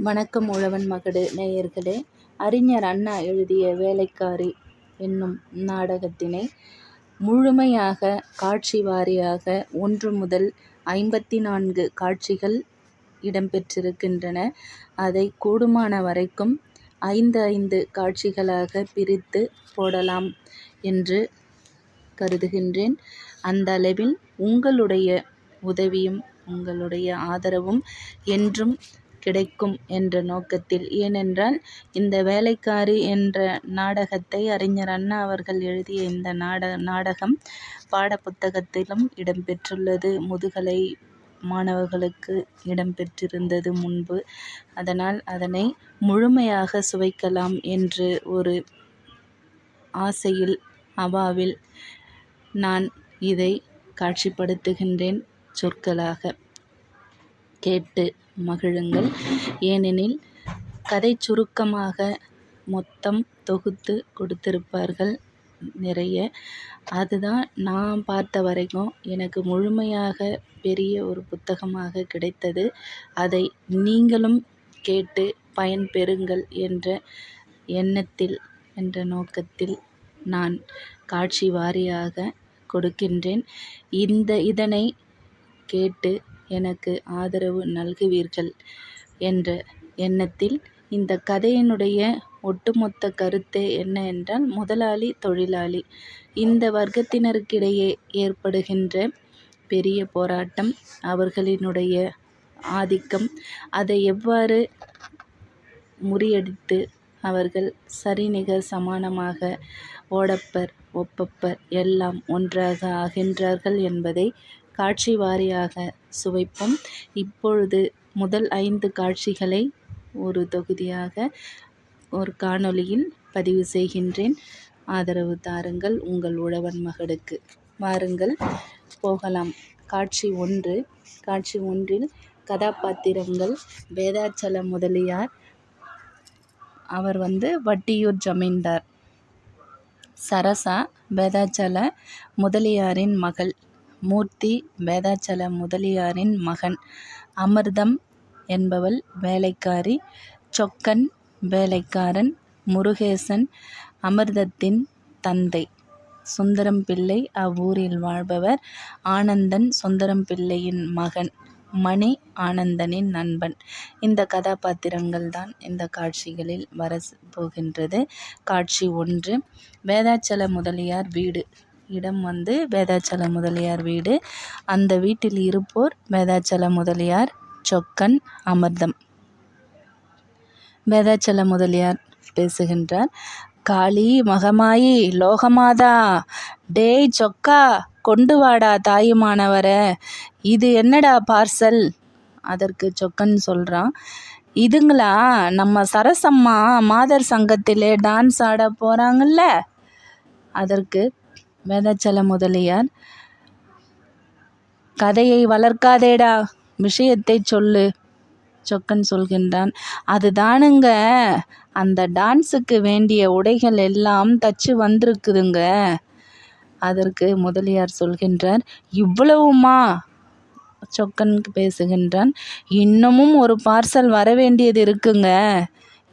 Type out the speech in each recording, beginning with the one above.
வணக்கம் உழவன் மகடு நேயர்களே, அறிஞர் அண்ணா எழுதிய வேலைக்காரி என்னும் நாடகத்தினை முழுமையாக காட்சி வாரியாக 1 முதல் 54 காட்சிகள் இடம்பெற்றிருக்கின்றன. அதை கூடுமான வரைக்கும் 5 காட்சிகளாக பிரித்து போடலாம் என்று கருதுகின்றேன். அந்த அளவில் உங்களுடைய உதவியும் உங்களுடைய ஆதரவும் என்றும் கிடைக்கும் என்ற நோக்கத்தில், ஏனென்றால் இந்த வேலைக்காரி என்ற நாடகத்தை அறிஞர் அண்ணா அவர்கள் எழுதிய இந்த நாடகம் பாடப்புத்தகத்திலும் இடம்பெற்றுள்ளது. முதுகலை மாணவர்களுக்கு இடம்பெற்றிருந்தது முன்பு. அதனால் அதனை முழுமையாக சுவைக்கலாம் என்று ஒரு ஆசையில் அவாவில் நான் இதை காட்சிப்படுத்துகின்றேன். சொற்களாக கேட்டு மகிழுங்கள். ஏனெனில் கதை சுருக்கமாக மொத்தம் தொகுத்து கொடுத்திருப்பார்கள் நிறைய. அதுதான் நான் பார்த்த வரைக்கும் எனக்கு முழுமையாக பெரிய ஒரு புத்தகமாக கிடைத்தது. அதை நீங்களும் கேட்டு பயன்பெறுங்கள் என்ற எண்ணத்தில் என்ற நோக்கத்தில் நான் காட்சி வாரியாக கொடுக்கின்றேன். இதனை கேட்டு எனக்கு ஆதரவு நல்குவீர்கள் என்ற எண்ணத்தில் இந்த கதையினுடைய ஒட்டுமொத்த கருத்து என்ன என்றால், முதலாளி தொழிலாளி இந்த வர்க்கத்தினருக்கிடையே ஏற்படுகின்ற பெரிய போராட்டம், அவர்களினுடைய ஆதிக்கம், அதை எவ்வாறு முறியடித்து அவர்கள் சரிநிகர் சமானமாக ஓடப்பர் ஒப்பப்பர் எல்லாம் ஒன்றாக ஆகின்றார்கள் என்பதை காட்சி வாரியாக சுவைப்போம். இப்பொழுது முதல் 5 காட்சிகளை ஒரு தொகுதியாக ஒரு காணொளியில் பதிவு செய்கின்றேன். ஆதரவு தாருங்கள் உங்கள் உழவன் மகடுக்கு. வாருங்கள் போகலாம். காட்சி 1. காட்சி 1இல் கதாபாத்திரங்கள்: வேதாச்சல முதலியார், அவர் வட்டியூர் ஜமீன்தார். சரசா வேதாச்சல முதலியாரின் மகள். மூர்த்தி வேதாச்சல முதலியாரின் மகன். அமிர்தம் என்பவள் வேலைக்காரி. சொக்கன் வேலைக்காரன். முருகேசன் அமிர்தத்தின் தந்தை. சுந்தரம் பிள்ளை அவ்வூரில் வாழ்பவர். ஆனந்தன் சுந்தரம் பிள்ளையின் மகன். மணி ஆனந்தனின் நண்பன். இந்த கதாபாத்திரங்கள் தான் இந்த காட்சிகளில் வரப்போகின்றது. காட்சி 1. வேதாச்சல முதலியார் வீடு. இடம் வேதாச்சல முதலியார் வீடு. அந்த வீட்டில் இருப்போர் வேதாச்சல முதலியார், சொக்கன், அமிர்தம். வேதாச்சல முதலியார் பேசுகின்றார். காளி மகமாயி லோகமாதா, டேய் சொக்கா, கொண்டு வாடா தாயுமானவர, இது என்னடா பார்சல்? அதற்கு சொக்கன் சொல்றான், இதுங்களா நம்ம சரசம்மா மாதர் சங்கத்திலே டான்ஸ் ஆட போறாங்கல்ல. அதற்கு வேதாச்சல முதலியார், கதையை வளர்க்காதேடா, விஷயத்தை சொல்லு. சொக்கன் சொல்கின்றான், அதுதானுங்க, அந்த டான்ஸுக்கு வேண்டிய உடைகள் எல்லாம் தச்சு வந்திருக்குதுங்க. அதற்கு முதலியார் சொல்கின்றார், இவ்வளவுமா? சொக்கன் பேசுகின்றான், இன்னமும் ஒரு பார்சல் வரவேண்டியது இருக்குங்க.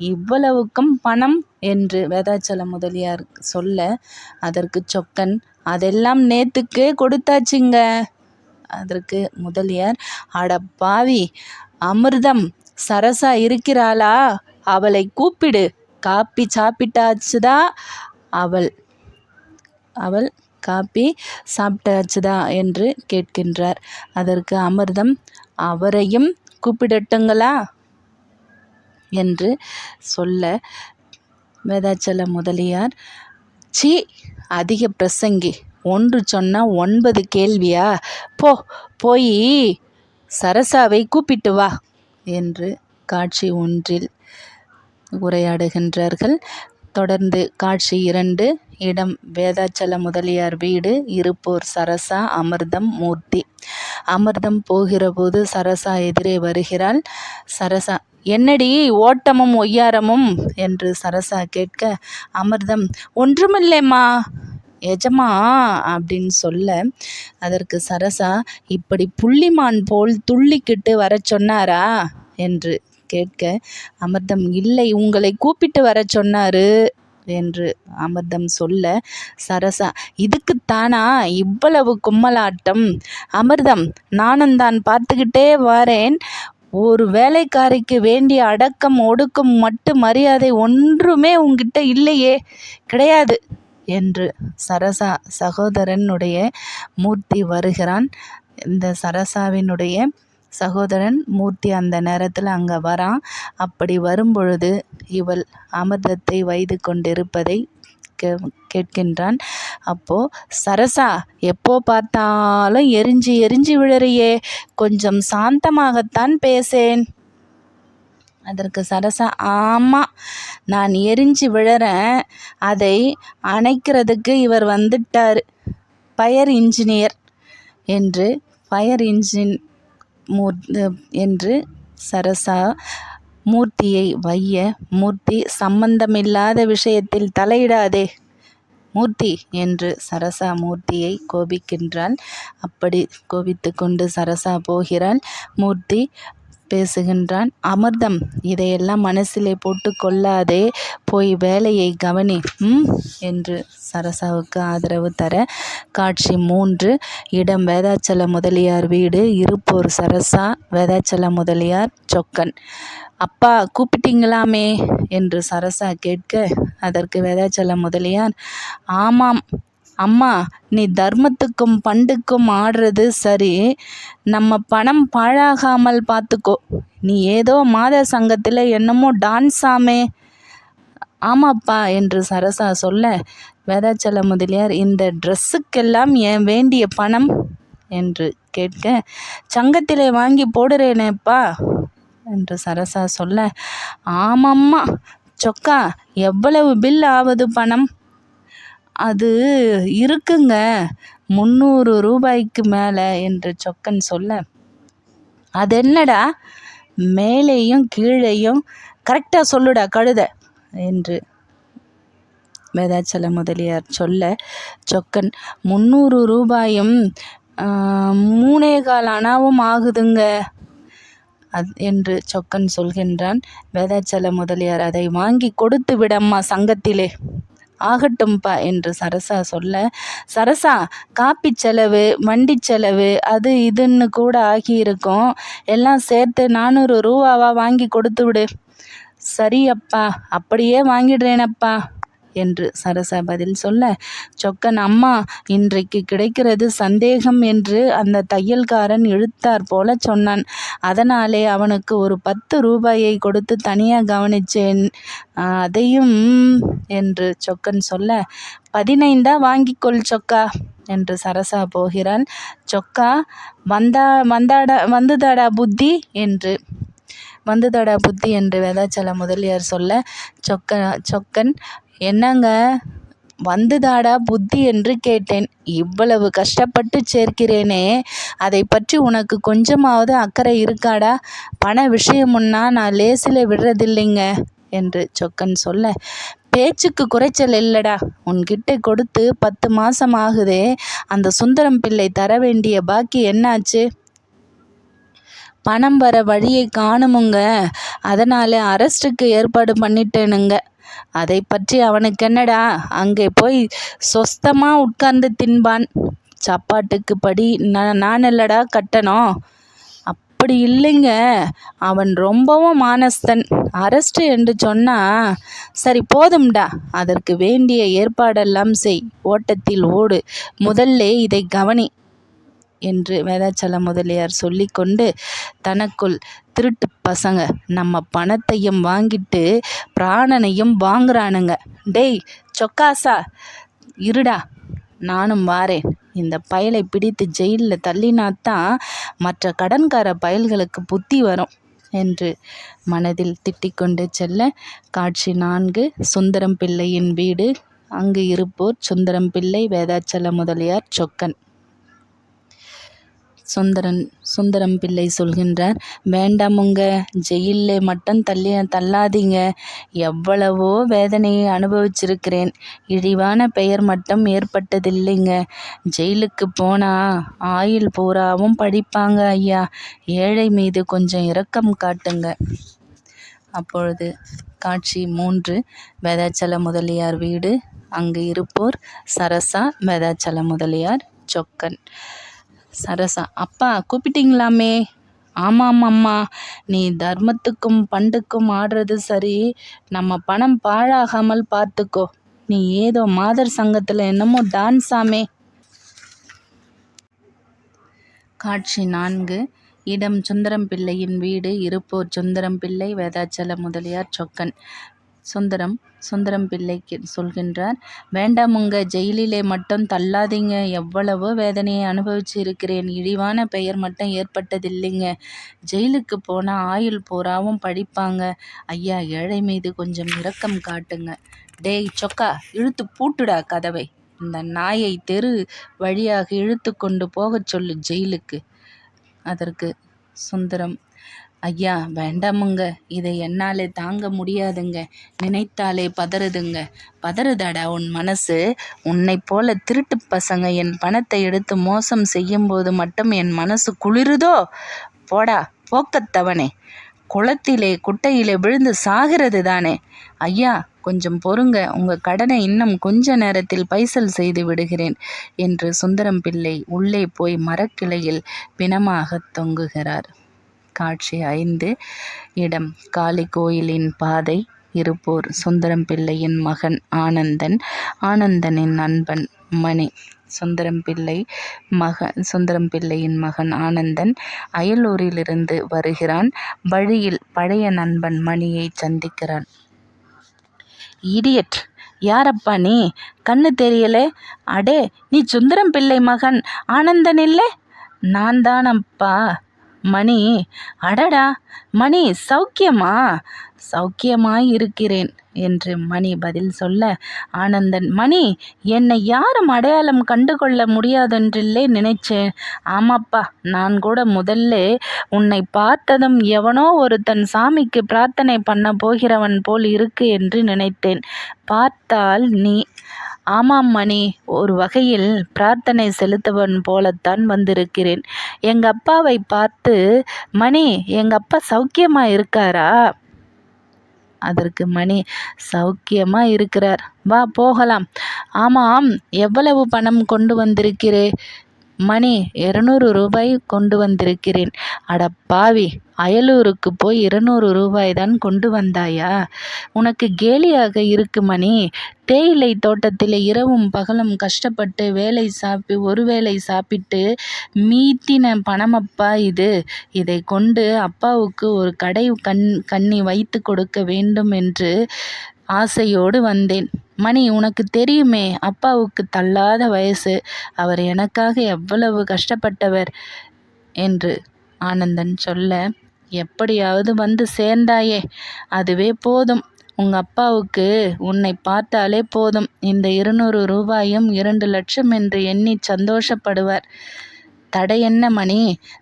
இவ்வளவுக்கும் பணம் என்று வேதாச்சல முதலியார் சொல்ல, அதற்கு சொக்கன், அதெல்லாம் நேத்துக்கே கொடுத்தாச்சுங்க. அதற்கு முதலியார், அடப்பாவி, அமிர்தம் சரசா இருக்கிறாளா? அவளை கூப்பிடு, காப்பி சாப்பிட்டாச்சுதா? அவள் காப்பி சாப்பிட்டாச்சுதா என்று கேட்கின்றார். அதற்கு அமிர்தம், அவரையும் கூப்பிடட்டுங்களா என்று சொல்ல, வேதாச்சல முதலியார், சீ, அதிக பிரசங்கி, ஒன்று சொன்னா 9 கேள்வியா? போய் சரசாவை கூப்பிட்டு வா என்று காட்சி 1இல் உரையாடுகின்றார்கள். தொடர்ந்து காட்சி 2. இடம் வேதாச்சல முதலியார் வீடு. இருப்போர் சரசா, அமிர்தம், மூர்த்தி. அமிர்தம் போகிற போது சரசா எதிரே வருகிறாள். சரசா, என்னடி ஓட்டமும் ஒய்யாரமும் என்று சரசா கேட்க, அமிர்தம், ஒன்றுமில்லைம்மா எஜமா அப்படின்னு சொல்ல, அதற்கு சரசா, இப்படி புள்ளிமான் போல் துள்ளிக்கிட்டு வர சொன்னாரா என்று கேட்க அமிர்தம், இல்லை, உங்களை கூப்பிட்டு வர சொன்னாரு என்று அமிர்தம் சொல்ல, சரசா, இதுக்குத்தானா இவ்வளவு கும்மலாட்டம்? அமிர்தம், நானும் தான் பார்த்துக்கிட்டே வரேன். ஒரு வேலைக்காரிக்கு வேண்டிய அடக்கம் ஒடுக்கம் மட்டு மரியாதை ஒன்றுமே உங்ககிட்ட இல்லையே. கிடையாது என்று சரசா சகோதரனுடைய மூர்த்தி வருகிறான். இந்த சரசாவினுடைய சகோதரன் மூர்த்தி அந்த நேரத்தில் அங்கே வரான். அப்படி வரும்பொழுது இவள் அமிர்தத்தை வைத்து கொண்டிருப்பதை கேட்கின்றான். அப்போ, சரசா, எப்போ பார்த்தாலும் எரிஞ்சு எரிஞ்சு விழறியே, கொஞ்சம் சாந்தமாகத்தான் பேசேன். அதற்கு சரசா, ஆமாம், நான் எரிஞ்சு விழறேன். அதை அணைக்கிறதுக்கு இவர் வந்துட்டார், ஃபயர் இன்ஜினியர் என்று. ஃபயர் இன்ஜின் என்று சரசா மூர்த்தியை வைய, மூர்த்தி, சம்பந்தமில்லாத விஷயத்தில் தலையிடாதே மூர்த்தி என்று சரசா மூர்த்தியை கோபிக்கின்றாள். அப்படி கோபித்து கொண்டு சரசா போகிறாள். மூர்த்தி பேசுகின்றான். அமிர்தம், இதையெல்லாம் மனசிலே போட்டு கொள்ளாதே, போய் வேலையை கவனி என்று சரசாவுக்கு ஆதரவு தர, காட்சி 3. இடம் வேதாச்சல முதலியார் வீடு. இருப்போர் சரசா, வேதாச்சல முதலியார் சொக்கன். அப்பா கூப்பிட்டீங்களாமே என்று சரசா கேட்க, அதற்கு வேதாச்சல முதலியார், ஆமாம் அம்மா, நீ தர்மத்துக்கும் பண்டுக்கும் ஆடுறது சரி, நம்ம பணம் பாழாகாமல் பார்த்துக்கோ. நீ ஏதோ மாத சங்கத்தில் என்னமோ டான்ஸாமே. ஆமாப்பா என்று சரசா சொல்ல, வேதாச்சல முதலியார், இந்த ட்ரெஸ்ஸுக்கெல்லாம் ஏன் வேண்டிய பணம் என்று கேட்க, சங்கத்திலே வாங்கி போடுறேனேப்பா என்று சரசா சொல்ல, ஆமாம்மா சொக்கா, எவ்வளவு பில் ஆகுது பணம்? அது இருக்குங்க, 300 ரூபாய்க்கு மேலே என்று சொக்கன் சொல்ல, அது என்னடா, மேலேயும் கீழேயும் கரெக்டாக சொல்லுடா கழுத என்று வேதாச்சல முதலியார் சொல்ல, சொக்கன், 300 ரூபாயும் 3.25 அணாவும் ஆகுதுங்க என்று சொக்கன் சொல்கின்றான். வேதாச்சல முதலியார், அதை வாங்கி கொடுத்து விடம்மா சங்கத்திலே. ஆகட்டும்பா என்று சரசா சொல்ல, சரசா, காப்பி செலவு, வண்டி செலவு, அது இதுன்னு கூட ஆகியிருக்கும், எல்லாம் சேர்த்து 400 ரூபாவா வாங்கி கொடுத்து விடு. சரி அப்பா, அப்படியே வாங்கிடுறேனப்பா என்று சரசா பதில் சொல்ல, சொக்கன், அம்மா, இன்றைக்கு கிடைக்கிறது சந்தேகம் என்று அந்த தையல்காரன் இழுத்தார் போல சொன்னான். அதனாலே அவனுக்கு ஒரு 10 ரூபாயை கொடுத்து தனியாக கவனிச்சேன், அதையும் என்று சொக்கன் சொல்ல, 15 வாங்கிக்கொள் சொக்கா என்று சரசா போகிறாள். சொக்கா, வந்துதாடா புத்தி என்று வேதாச்சல முதலியார் சொல்ல, சொக்கன், என்னங்க வந்துதாடா புத்தி என்று கேட்டேன். இவ்வளவு கஷ்டப்பட்டு சேர்க்கிறேனே, அதை பற்றி உனக்கு கொஞ்சமாவது அக்கறை இருக்காடா? பண விஷயமுன்னா நான் லேசில் விடுறதில்லைங்க என்று சொக்கன் சொல்ல, பேச்சுக்கு குறைச்சல் இல்லடா, உன்கிட்ட கொடுத்து 10 மாதம் ஆகுதே, அந்த சுந்தரம் பிள்ளை தர வேண்டிய பாக்கி என்னாச்சு? பணம் வர வழியை காணுமுங்க, அதனால் அரெஸ்ட்டுக்கு ஏற்பாடு பண்ணிட்டேனுங்க. அதை பற்றி அவனுக்கு என்னடா, அங்கே போய் சொஸ்தமாக உட்கார்ந்து தின்பான். சாப்பாட்டுக்கு படி நான் இல்லடா கட்டணும். அப்படி இல்லைங்க, அவன் ரொம்பவும் மானஸ்தன். அரெஸ்ட் என்று சொன்னா சரி போதும்டா, அதற்கு வேண்டிய ஏற்பாடெல்லாம் செய், ஓட்டத்தில் ஓடு, முதல்ல இதை கவனி என்று வேதாச்சல முதலியார் சொல்லிக்கொண்டு தனக்குள், திருட்டு பசங்க நம்ம பணத்தையும் வாங்கிட்டு பிராணனையும் வாங்குறானுங்க. டேய் சொக்காசா, இருடா, நானும் வாரேன். இந்த பயலை பிடித்து ஜெயிலில் தள்ளினாத்தான் மற்ற கடன்கார பயல்களுக்கு புத்தி வரும் என்று மனதில் திட்டிக்கொண்டு செல்ல, காட்சி 4. சுந்தரம் பிள்ளையின் வீடு. அங்கு இருப்போர் சுந்தரம் பிள்ளை, வேதாச்சல முதலியார், சொக்கன். சுந்தரம் பிள்ளை சொல்கின்றார், வேண்டாமுங்க, ஜெயிலில் மட்டும் தள்ளாதீங்க. எவ்வளவோ வேதனையை அனுபவிச்சிருக்கிறேன், இழிவான பெயர் மட்டும் ஏற்பட்டதில்லைங்க. ஜெயிலுக்கு போனால் ஆயுள் பூராவும் படிப்பாங்க ஐயா. ஏழை மீது கொஞ்சம் இரக்கம் காட்டுங்க. அப்பொழுது காட்சி 3. வேதாச்சல முதலியார் வீடு. அங்கு இருப்போர் சரசா, வேதாச்சல முதலியார், சொக்கன். சரசா: அப்பா கூப்பிட்டீங்களாமே? ஆமாம் அம்மா, நீ தர்மத்துக்கும் பண்டுக்கும் ஆடுறது சரி, நம்ம பணம் பாழாகாமல் பார்த்துக்கோ. நீ ஏதோ மாதர் சங்கத்தில் என்னமோ டான்ஸாமே. காட்சி 4. இடம் சுந்தரம் பிள்ளையின் வீடு. இருப்போர் சுந்தரம் பிள்ளை, வேதாச்சல முதலியார், சொக்கன். சுந்தரம் பிள்ளைக்கு சொல்கின்றார்: வேண்டாமுங்க, ஜெயிலிலே மட்டும் தள்ளாதீங்க. எவ்வளவோ வேதனையை அனுபவிச்சு இருக்கிறேன். இழிவான பெயர் மட்டும் ஏற்பட்டதில்லைங்க. ஜெயிலுக்கு போனால் ஆயுள் பூராவும் படிப்பாங்க. ஐயா, ஏழை மீது கொஞ்சம் இரக்கம் காட்டுங்க. டேய் சொக்கா, இழுத்து பூட்டுடா கதவை. இந்த நாயை தெரு வழியாக இழுத்து கொண்டு போகச் சொல்லு ஜெயிலுக்கு. அதற்கு சுந்தரம்: ஐயா வேண்டாமுங்க, இதை என்னாலே தாங்க முடியாதுங்க. நினைத்தாலே பதறுதுங்க. பதறுதாடா உன் மனசு? உன்னை போல திருட்டு பசங்க என் பணத்தை எடுத்து மோசம் செய்யும்போது மட்டும் என் மனசு குளிருதோ? போடா போக்கத்தவனே, குளத்திலே குட்டையிலே விழுந்து சாகிறது தானே. ஐயா கொஞ்சம் பொறுங்க, உங்கள் கடனை இன்னும் கொஞ்ச நேரத்தில் பைசல் செய்து விடுகிறேன் என்று சுந்தரம் பிள்ளை உள்ளே போய் மரக்கிளையில் பிணமாக தொங்குகிறார். காட்சி 5. இடம் காளி கோயிலின் பாதை. இருப்போர் சுந்தரம் பிள்ளையின் மகன் ஆனந்தன், ஆனந்தனின் நண்பன் மணி. சுந்தரம் பிள்ளையின் மகன் ஆனந்தன் அயலூரிலிருந்து வருகிறான். வழியில் பழைய நண்பன் மணியை சந்திக்கிறான். இடியட், யாரப்பா நீ? கண்ணு தெரியலே. அடே, நீ சுந்தரம் பிள்ளை மகன் ஆனந்தன் இல்லை? நான் தானப்பா மணி. அடடா மணி, சௌக்கியமா? சௌக்கியமாய் இருக்கிறேன் என்று மணி பதில் சொல்ல, ஆனந்தன்: மணி, என்னை யாரும் அடையாளம் கண்டுகொள்ள முடியாதென்றில்லே நினைச்சேன். ஆமாப்பா, நான் கூட முதல்ல உன்னை பார்த்ததும் எவனோ ஒருத்தன் சாமிக்கு பிரார்த்தனை பண்ண போகிறவன் போல் இருக்கு என்று நினைத்தேன். பார்த்தால் நீ. ஆமாம் மணி, ஒரு வகையில் பிரார்த்தனை செலுத்தவன் போலத்தான் வந்திருக்கிறேன். எங்கள் அப்பாவை பார்த்து, மணி, எங்கள் அப்பா சௌக்கியமா இருக்காரா? அதற்கு மணி: சௌக்கியமா இருக்கிறார், வா போகலாம். ஆமாம், எவ்வளவு பணம் கொண்டு வந்திருக்கிறே? மணி: 200 ரூபாய் கொண்டு வந்திருக்கிறேன். அடப்பாவி, அயலூருக்கு போய் 200 ரூபாய் தான் கொண்டு வந்தாயா? உனக்கு கேலியாக இருக்கு மணி. தேயிலை தோட்டத்தில் இரவும் பகலும் கஷ்டப்பட்டு ஒரு வேளை சாப்பிட்டு மீட்டின பணமப்பா இது. இதை கொண்டு அப்பாவுக்கு ஒரு கடை கண்ணி வைத்து கொடுக்க வேண்டும் என்று ஆசையோடு வந்தேன். மணி, உனக்கு தெரியுமே, அப்பாவுக்கு தள்ளாத வயசு. அவர் எனக்காக எவ்வளவு கஷ்டப்பட்டவர் என்று ஆனந்தன் சொல்ல, எப்படியாவது வந்து சேர்ந்தாயே, அதுவே போதும். உங்கள் அப்பாவுக்கு உன்னை பார்த்தாலே போதும். இந்த 200 ரூபாயும் 2 லட்சம் என்று எண்ணி சந்தோஷப்படுவார். தடை என்ன மணி?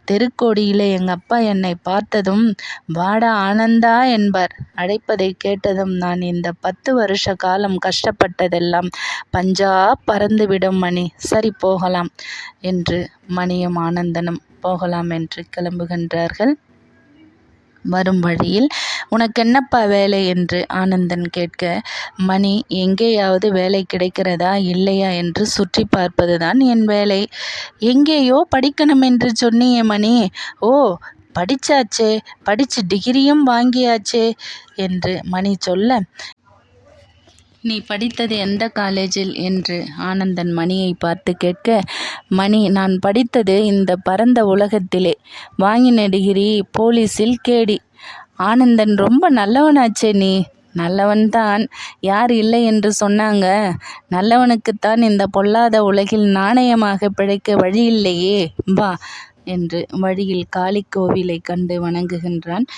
தெருக்கோடியிலே எங்கள் அப்பா என்னை பார்த்ததும் வாடா ஆனந்தா என்பார். அழைப்பதை கேட்டதும் நான் இந்த 10 வருஷ காலம் கஷ்டப்பட்டதெல்லாம் பஞ்சா பறந்துவிடும் மணி. சரி போகலாம் என்று மணியும் ஆனந்தனும் போகலாம் என்று கிளம்புகின்றார்கள். வரும் வழியில், உனக்கு என்னப்பா வேலை என்று ஆனந்தன் கேட்க, மணி, எங்கேயாவது வேலை கிடைக்கிறதா இல்லையா என்று சுற்றி பார்ப்பதுதான் என் வேலை. எங்கேயோ படிக்கணும் என்று சொன்னியே மணி. ஓ, படிச்சாச்சே, படித்து டிகிரியும் வாங்கியாச்சே என்று மணி சொல்ல, நீ படித்தது எந்த காலேஜில் என்று ஆனந்தன் மணியை பார்த்து கேட்க, மணி, நான் படித்தது இந்த பரந்த உலகத்திலே. வாங்கின டிகிரி போலீஸில் கேடி. ஆனந்தன்: ரொம்ப நல்லவனாச்சே நீ. நல்லவன்தான், யார் இல்லை என்று சொன்னாங்க? நல்லவனுக்குத்தான் இந்த பொல்லாத உலகில் நாணயமாக பிழைக்க வழியில்லையே, வா என்று வழியில் காளி கோவிலை கண்டு வணங்குகின்றான்.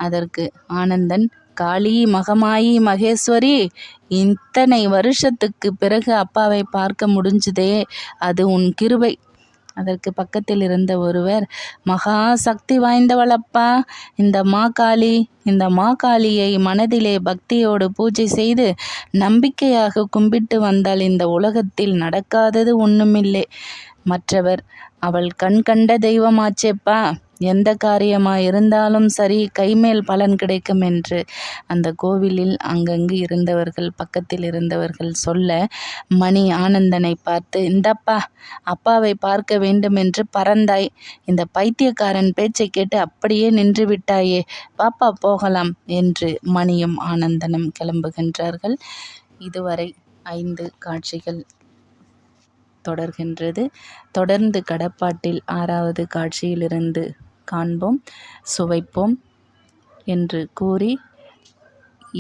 அதற்கு ஆனந்தன்: காளி மகமாயி மகேஸ்வரி, இத்தனை வருஷத்துக்கு பிறகு அப்பாவை பார்க்க முடிஞ்சுதே, அது உன் கிருபை. அதற்கு பக்கத்தில் இருந்த ஒருவர்: மகா சக்தி வாய்ந்தவளப்பா இந்த மாகாளி. இந்த மாகாளியை மனதிலே பக்தியோடு பூஜை செய்து நம்பிக்கையாக கும்பிட்டு வந்தால் இந்த உலகத்தில் நடக்காதது ஒன்றுமில்லை. மற்றவர்: அவள் கண் கண்ட தெய்வமாச்சேப்பா, எந்த காரியமாக இருந்தாலும் சரி கைமேல் பலன் கிடைக்கும் என்று அந்த கோவிலில் அங்கங்கு இருந்தவர்கள் பக்கத்தில் இருந்தவர்கள் சொல்ல, மணி ஆனந்தனை பார்த்து, இந்தப்பா, அப்பாவை பார்க்க வேண்டும் என்று பறந்தாய், இந்த பைத்தியக்காரன் பேச்சை கேட்டு அப்படியே நின்று விட்டாயே, பாப்பா போகலாம் என்று மணியும் ஆனந்தனும் கிளம்புகின்றார்கள். இதுவரை 5 காட்சிகள் தொடர்கின்றது. தொடர்ந்து கடப்பாட்டில் 6வது காட்சியிலிருந்து காண்போம், சுவைப்போம் என்று கூறி,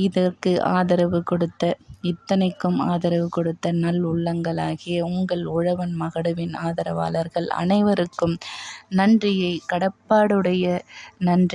இதற்கு ஆதரவு கொடுத்த, இத்தனைக்கும் ஆதரவு கொடுத்த நல் உள்ளங்களாகிய உங்கள் உழவன் மகடுவின் ஆதரவாளர்கள் அனைவருக்கும் நன்றியை கடப்பாடுடைய நன்றி